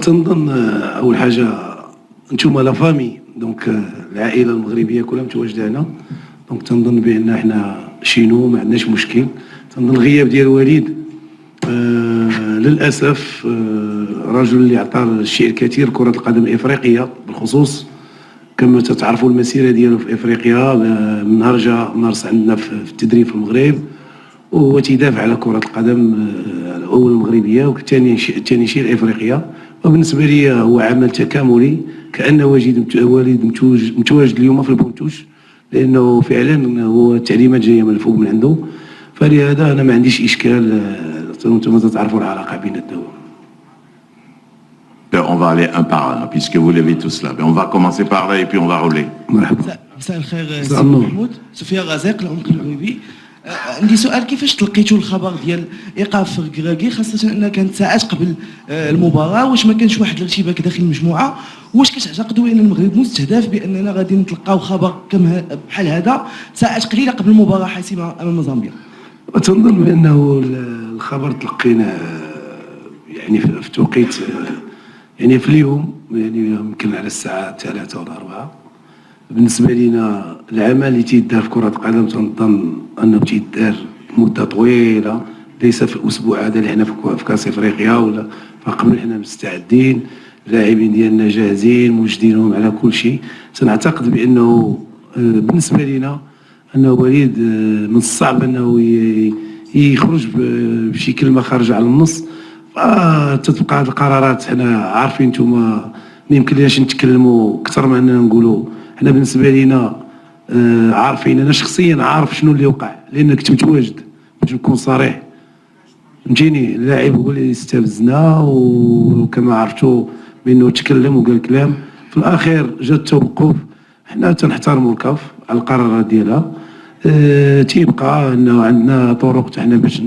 تنظن اول حاجه نتوما لا فامي دونك العائله المغربيه كلها متواجده هنا. دونك تنظن بان احنا شينو ما عندناش مشكل. تنظن الغياب ديال وليد للاسف رجل اللي عطى الشيء الكثير كره القدم الافريقيه بالخصوص. كما تتعرفوا المسيره ديالو في افريقيا من نهار جا مارس عندنا في التدريب في المغرب، وهو تيدافع على كره القدم الاول المغربيه وثاني شيء افريقيا. وبالنسبه لي هو عمل تكاملي كان وليد متواجد اليوم في البونتوش، لانه فعلا هو التعليمات جايه من الفوق من عنده. فلهذا انا ما عنديش اشكال. انتم تعرفوا العلاقه بين الدول. On va aller un par un, puisque vous l'avez tous là. On va commencer par là et puis on va rouler. مرحبا. مساء الخير سي محمود. سفيان غازيق العمق المغربي. عندي سؤال، كيفاش تلقيتوا الخبر ديال ايقاف الكراكي، خاصه انها كانت ساعات قبل المباراه؟ واش ما كانش واحد الارتباك داخل المجموعه؟ واش كتعتقدوا ان المغرب مستهدف باننا غادي نتلقاو خبر بحال هذا ساعات قليله قبل المباراه حاسمه امام زامبيا؟ تنظن بانه الخبر تلقيناه يعني في توقيت يعني في اليوم، يعني يمكن على الساعه 3 ولا 4. بالنسبه لنا العمل اللي تيدار في كره القدم تنظن انه تيدار مده طويله، ليس في الاسبوع هذا اللي حنا في كاس افريقيا ولا فقبل. حنا مستعدين، اللاعبين ديالنا جاهزين موجدينهم على كل شيء. تنعتقد بانه بالنسبه لنا انه وليد من الصعب انه يخرج بشي كلمه خارجه على النص. فتتبقى هذه القرارات حنا عارفين. نتوما ما يمكنلناش نتكلموا اكثر من اننا نقولوا. حنا بالنسبه لنا عارفين، انا شخصيا عارف شنو اللي وقع لان كنت متواجد باش نكون صريح. فهمتيني، اللاعب هو اللي استفزنا، وكما عرفتوا بانه تكلم وقال كلام. في الاخير جا التوقف. حنا تنحترموا الكاف على القرارات ديالها. تيبقى انه عندنا طرق تاع حنا باش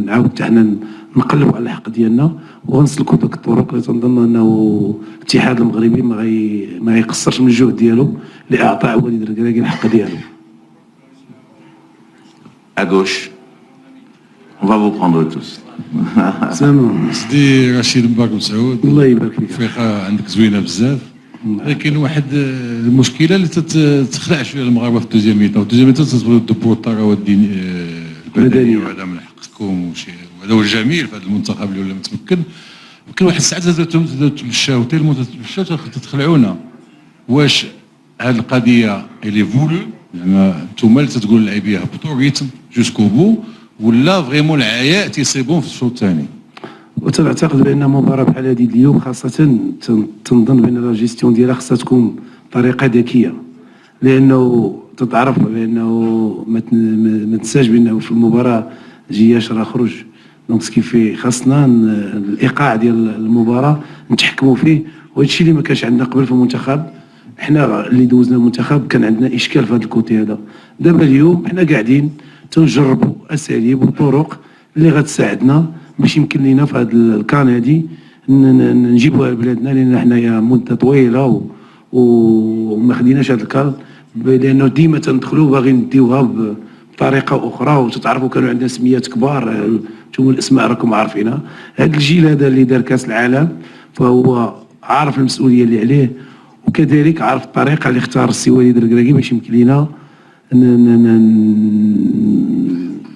نعاود حتى حنا نقلبوا على الحق ديالنا ونسلكوا ديك الطرق اللي تنظن انه الاتحاد المغربي ما يقصرش من الجهد ديالو لاعطاء وليد الكراكي الحق ديالو. À gauche, on va vous prendre tous. سلام. سيدي رشيد مبارك مسعود، الله يبارك فيك. الفرقه عندك زوينه بزاف، لكن واحد المشكله اللي تتخلع شويه المغاربه في الدوزيام ميتون. الدوزيام ميتون تتبغيو تدبروا الثروه البدنيه، وهذا من حقكم وهذا هو الجميل في هذا المنتخب اللي ولا متمكن. ولكن واحد الساعات تتمشاو تتخلعونا. واش هذه القضيه اللي فولو زعما انتم اللي تتقولوا للاعبين هبطوا ريتم جوسكو بو، ولا فريمون العياء تيصيبون في الشوط الثاني؟ وتنعتقد بان مباراه بحال هذه اليوم خاصه تنظن بان لا جيستيون ديالها خاصها تكون طريقه ذكيه، لانه تتعرف بانه ما تنساش بانه في المباراه جياش راه خرج. دونك سكيفي خاصنا الايقاع ديال المباراه نتحكموا فيه. وهذا الشيء اللي ما كانش عندنا قبل في المنتخب. حنا اللي دوزنا المنتخب كان عندنا اشكال في هذا الكوتي هذا. دابا اليوم حنا قاعدين تنجربوا اساليب وطرق اللي غتساعدنا باش يمكن لينا في هذا الكان هادي نجيبوها لبلادنا، لان حنايا مده طويله وما خديناش هذا الكان، لانه ديما تندخلوا باغيين نديوها بطريقه اخرى. وتتعرفوا كانوا عندنا سميات كبار، انتم الاسماء راكم عارفينها. هذا الجيل هذا اللي دار كاس العالم فهو عارف المسؤوليه اللي عليه، وكذلك عارف الطريقه اللي اختار السي وليد الكراكي باش يمكن لينا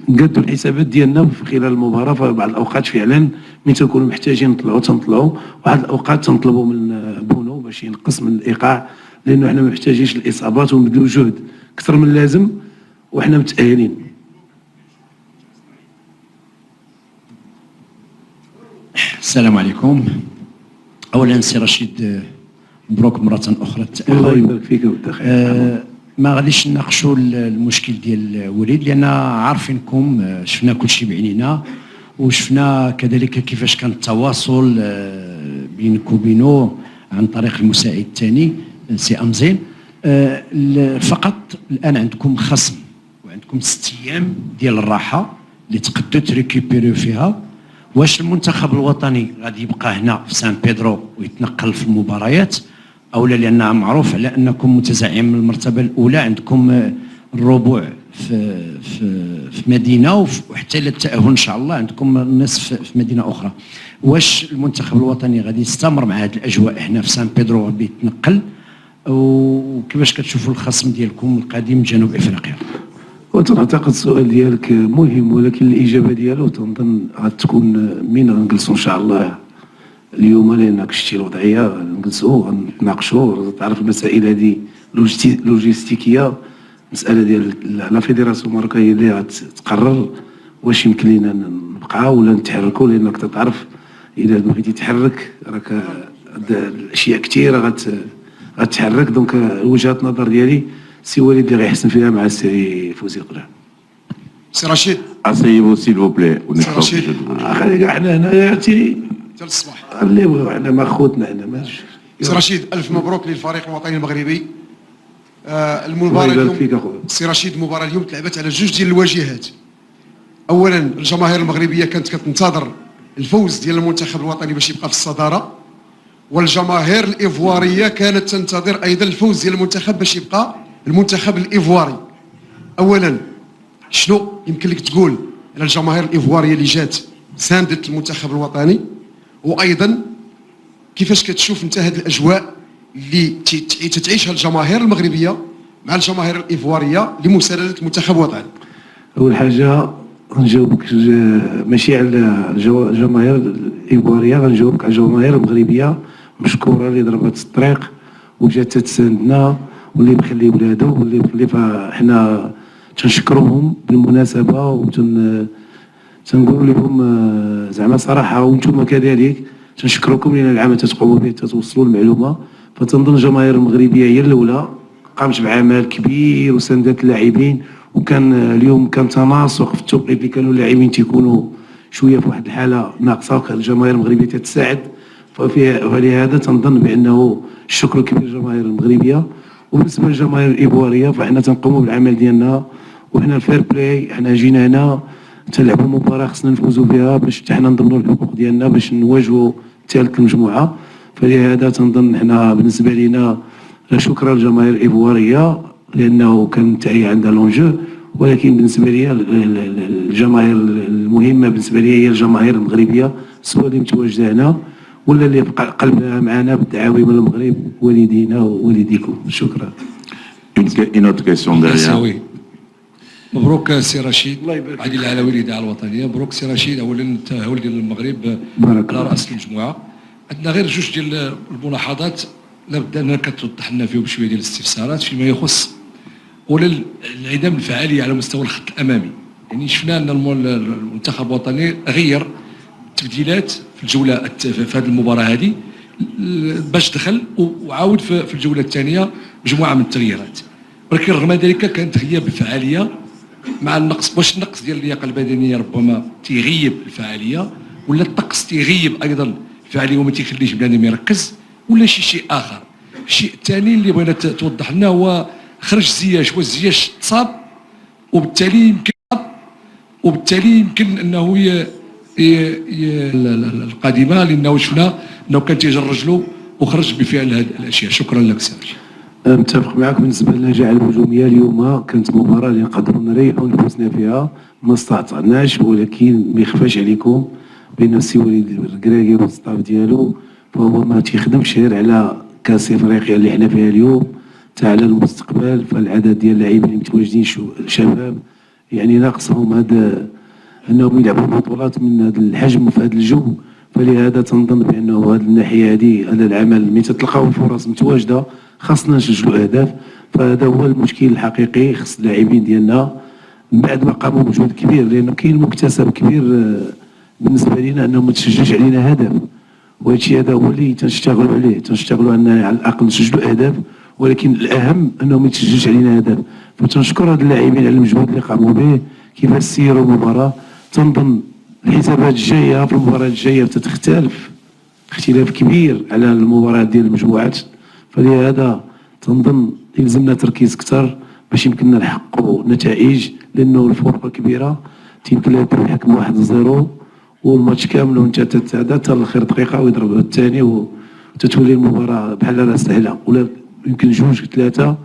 نقادوا الحسابات ديالنا في خلال المباراه. فبعض الاوقات فعلا من تنكونوا محتاجين نطلعوا تنطلعوا، وبعض الاوقات تنطلبوا من بونو باش ينقص من الايقاع، لانه احنا ما محتاجينش الاصابات ونبذلوا جهد اكثر من اللازم وحنا متاهلين. السلام عليكم. اولا سي رشيد مبروك مره اخرى التاهل. الله يبارك فيك وتخير. ما غاديش نناقشوا المشكل ديال وليد لان عارفينكم، شفنا كل شيء بعينينا، وشفنا كذلك كيفاش كان التواصل بينك وبينه عن طريق المساعد الثاني سي امزين. فقط الان عندكم خصم وعندكم 6 ايام ديال الراحه اللي تقدروا تريكيبيريو فيها. واش المنتخب الوطني غادي يبقى هنا في سان بيدرو ويتنقل في المباريات، او لا؟ لان معروف على انكم متزعم المرتبه الاولى، عندكم الربوع في مدينه، وحتى الى التاهل ان شاء الله عندكم النصف في مدينه اخرى. واش المنتخب الوطني غادي يستمر مع هذه الاجواء هنا في سان بيدرو غادي يتنقل، وكيفاش كتشوفوا الخصم ديالكم القادم جنوب افريقيا؟ وتنعتقد السؤال ديالك مهم، ولكن الاجابه ديالو تنظن غتكون من غنجلسوا ان شاء الله اليوم، لانك شتي الوضعيه نجلسوا غنتناقشوا. تعرف المسائل هذه لوجيستيكيه، المساله ديال لا فيدراسيون المغربيه هي اللي غتقرر واش يمكن لنا نبقى ولا نتحركوا، لانك تعرف اذا بغيتي تحرك راك الاشياء كثيره غتحرك. دونك وجهه النظر ديالي سي وليد اللي غيحسن فيها مع السي فوزي قرع. سي رشيد Asseyez-vous s'il vous plaît. Vous n'êtes سي pas رشيد obligé de bouger. خلي كاع حنا هنايا حتى الصباح. اللي بغاو حنا ما خوتنا حنا ماشي. سي رشيد الف مبروك للفريق الوطني المغربي. الله المباراه يبارك فيك اليوم اخويا. سي رشيد المباراه اليوم تلعبت على جوج ديال الواجهات. اولا الجماهير المغربيه كانت كتنتظر الفوز ديال المنتخب الوطني باش يبقى في الصداره، والجماهير الايفواريه كانت تنتظر ايضا الفوز ديال المنتخب باش يبقى المنتخب الايفواري. اولا شنو يمكن لك تقول على الجماهير الايفواريه اللي جات ساندت المنتخب الوطني، وايضا كيفاش كتشوف انت هذه الاجواء اللي تتعيشها الجماهير المغربيه مع الجماهير الايفواريه لمسانده المنتخب الوطني؟ اول حاجه غنجاوبك ماشي على الجماهير الايفواريه، غنجاوبك على الجماهير المغربيه مشكوره اللي ضربت الطريق وجات تساندنا، واللي مخلي ولادو واللي مخلي. فاحنا تنشكروهم بالمناسبه تنقول لهم زعما صراحه، وانتم كذلك تنشكركم لان العمل تتقوموا به توصلوا المعلومه. فتنظن الجماهير المغربيه هي الاولى قامت بعمل كبير وساندت اللاعبين، وكان اليوم كان تناسق في التوقيت اللي كانوا اللاعبين تيكونوا شويه في واحد الحاله ناقصه، وكان الجماهير المغربيه تتساعد. فلهذا تنظن بانه الشكر كبير للجماهير المغربيه. وبالنسبه للجماهير الايفواريه فاحنا تنقوموا بالعمل ديالنا، وحنا الفير بلاي حنا جينا هنا تنلعبوا مباراه خصنا نفوزوا بها باش حتى حنا نضمنوا الحقوق ديالنا باش نواجهوا ثالث المجموعه. فلهذا تنظن حنا بالنسبه لنا شكرا للجماهير الايفواريه لانه كانت هي عندها لونجو، ولكن بالنسبه لي الجماهير المهمه بالنسبه لي هي الجماهير المغربيه، سواء اللي متواجده هنا ولا اللي بقى قلبها معنا بالدعاوي من المغرب، والدينا ووالديكم. شكرا. Une autre question derrière. ساوي مبروك سي رشيد الله يبارك عادل العلوي الاذاعه الوطنيه. مبروك سي رشيد، اولا انت هول ديال المغرب بارك على الله. راس المجموعه. عندنا غير جوج ديال الملاحظات لابد انها كتوضح لنا فيهم بشويه ديال الاستفسارات فيما يخص اولا انعدام الفعاليه على مستوى الخط الامامي. يعني شفنا ان المنتخب الوطني غير تبديلات في الجوله في هذه المباراه هذه باش دخل، وعاود في الجوله الثانيه مجموعه من التغييرات، ولكن رغم ذلك كانت غياب الفعاليه مع النقص. واش النقص ديال اللياقه البدنيه ربما تيغيب الفعاليه، ولا الطقس تيغيب ايضا الفعاليه وما تيخليش بنادم يركز، ولا شي شيء اخر؟ الشيء الثاني اللي بغينا توضح لنا هو خرج زياش، والزياش تصاب وبالتالي يمكن انه القادمه، لانه شفنا انه كان تيجر رجله وخرج بفعل هذه الاشياء. شكرا لك سيدي. متفق معك بالنسبه للنجاح الهجوميه. اليوم كانت مباراه اللي نقدروا نريحوا نفوسنا فيها، ما استطعناش، ولكن ما يخفاش عليكم بين السي وليد الركراكي والستاف ديالو فهو ما تيخدمش غير على كاس افريقيا اللي حنا فيها اليوم، حتى على المستقبل. فالعدد ديال اللاعبين اللي متواجدين شباب يعني ناقصهم هذا انهم يلعبوا بطولات من هذا الحجم وفي هذا الجو. فلهذا تنظن بانه هذه الناحيه هذه هذا العمل ملي تتلقاو الفرص متواجده خاصنا نسجلوا اهداف. فهذا هو المشكل الحقيقي، خص اللاعبين ديالنا من بعد ما قاموا بمجهود كبير، لانه كاين مكتسب كبير بالنسبه لنا انه ما تسجلش علينا هدف، وهذا الشيء هذا هو اللي تنشتغلوا عليه، تنشتغلوا اننا على الاقل نسجلوا اهداف، ولكن الاهم انه ما يتسجلش علينا هدف. فتنشكر هاد اللاعبين على المجهود اللي قاموا به كيفاش سيروا المباراه. تنظن الحسابات الجايه في المباراه الجايه تختلف اختلاف كبير على المباراه ديال المجموعات. فلهذا تنظن يلزمنا تركيز اكثر باش يمكننا نحققوا نتائج، لانه الفرقه كبيره يمكن لها تحكم 1-0 والماتش كامل وانت تتعدى حتى الاخر دقيقه ويضرب الثاني وتتولي المباراه بحال راه سهله، ولا يمكن 2-3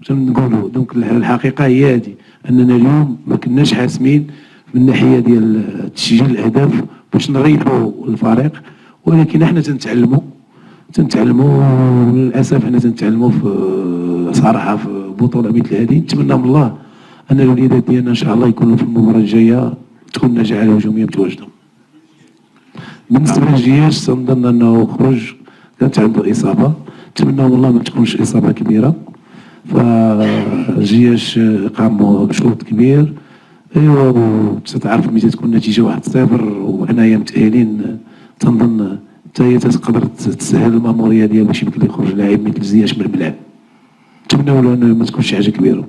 وتنقولوا. دونك الحقيقه هي هذه، اننا اليوم ما كناش حاسمين من الناحيه ديال تسجيل الاهداف، باش نريحوا الفريق، ولكن احنا تنتعلموا للاسف حنا تنتعلموا في صراحه في بطوله مثل هذه. نتمنى من الله ان الوليدات ديالنا ان شاء الله يكونوا في المباراه الجايه تكون النجاعه الهجوميه متواجده. بالنسبه للجياش تنظن انه خرج كانت عنده اصابه، نتمنى من الله ما تكونش اصابه كبيره. فالجياش قام بشوط كبير، ايوا وتتعرف ملي تكون النتيجه 1-0 وحنايا متاهلين، تنظن حتى هي تقدر تسهل الماموريه ديالو باش يمكن يخرج لاعب مثل زياش من الملعب. نتمنوا له انه ما تكونش حاجه كبيره.